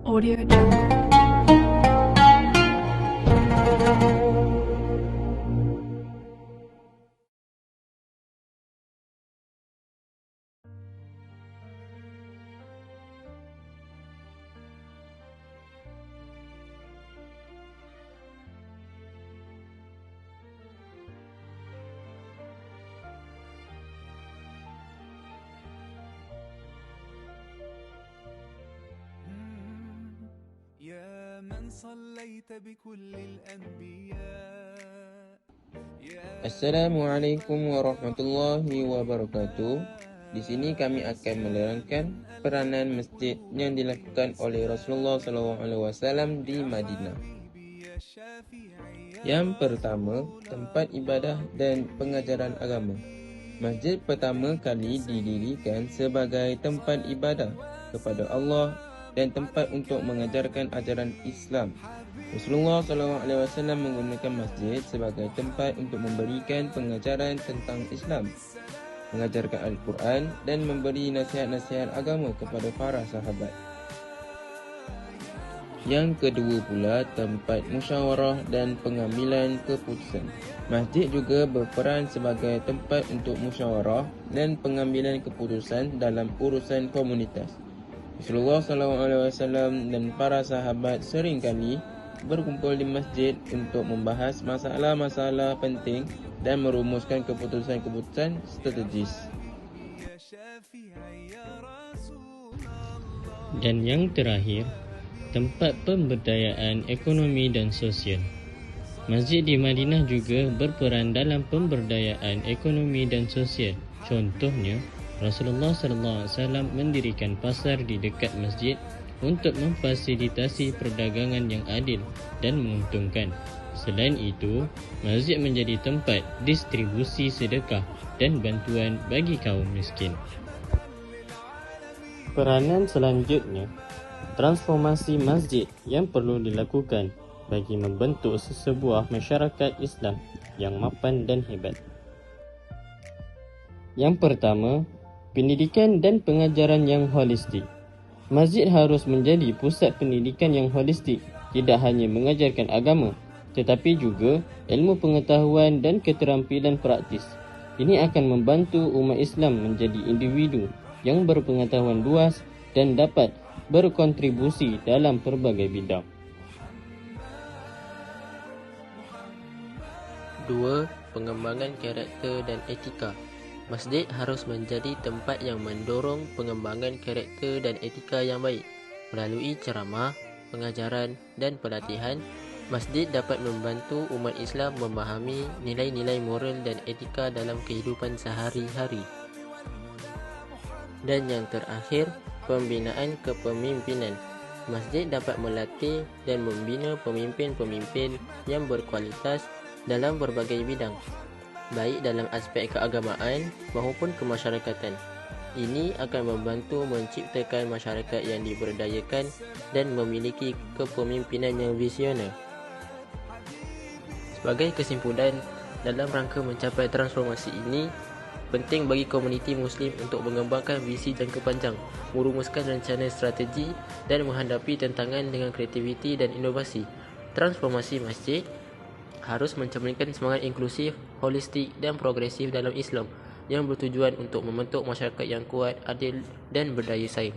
Audio Jungle. يا من صليت بكل الأنبياء. Assalamualaikum warahmatullahi wabarakatuh. Di sini kami akan menerangkan peranan masjid yang dilakukan oleh Rasulullah SAW di Madinah. Yang pertama, tempat ibadah dan pengajaran agama. Masjid pertama kali didirikan sebagai tempat ibadah kepada Allah dan tempat untuk mengajarkan ajaran Islam. Rasulullah SAW menggunakan masjid sebagai tempat untuk memberikan pengajaran tentang Islam, mengajarkan Al-Quran dan memberi nasihat-nasihat agama kepada para sahabat. Yang kedua pula, tempat musyawarah dan pengambilan keputusan. Masjid juga berperan sebagai tempat untuk musyawarah dan pengambilan keputusan dalam urusan komunitas. Rasulullah SAW dan para sahabat seringkali berkumpul di masjid untuk membahas masalah-masalah penting dan merumuskan keputusan-keputusan strategis. Dan yang terakhir, tempat pemberdayaan ekonomi dan sosial. Masjid di Madinah juga berperan dalam pemberdayaan ekonomi dan sosial. Contohnya, Rasulullah SAW mendirikan pasar di dekat masjid untuk memfasilitasi perdagangan yang adil dan menguntungkan. Selain itu, masjid menjadi tempat distribusi sedekah dan bantuan bagi kaum miskin. Peranan selanjutnya, transformasi masjid yang perlu dilakukan bagi membentuk sebuah masyarakat Islam yang mapan dan hebat. Yang pertama, pendidikan dan pengajaran yang holistik. Masjid harus menjadi pusat pendidikan yang holistik, tidak hanya mengajarkan agama, tetapi juga ilmu pengetahuan dan keterampilan praktis. Ini akan membantu umat Islam menjadi individu yang berpengetahuan luas dan dapat berkontribusi dalam pelbagai bidang. 2. Pengembangan karakter dan etika. Masjid harus menjadi tempat yang mendorong pengembangan karakter dan etika yang baik. Melalui ceramah, pengajaran dan pelatihan, masjid dapat membantu umat Islam memahami nilai-nilai moral dan etika dalam kehidupan sehari-hari. Dan yang terakhir, pembinaan kepemimpinan. Masjid dapat melatih dan membina pemimpin-pemimpin yang berkualitas dalam berbagai bidang, baik dalam aspek keagamaan maupun kemasyarakatan. Ini akan membantu menciptakan masyarakat yang diberdayakan dan memiliki kepemimpinan yang visioner. Sebagai kesimpulan, dalam rangka mencapai transformasi ini, penting bagi komuniti Muslim untuk mengembangkan visi jangka panjang, merumuskan rencana strategi dan menghadapi tantangan dengan kreativiti dan inovasi. Transformasi masjid harus mencerminkan semangat inklusif, holistik dan progresif dalam Islam yang bertujuan untuk membentuk masyarakat yang kuat, adil dan berdaya saing.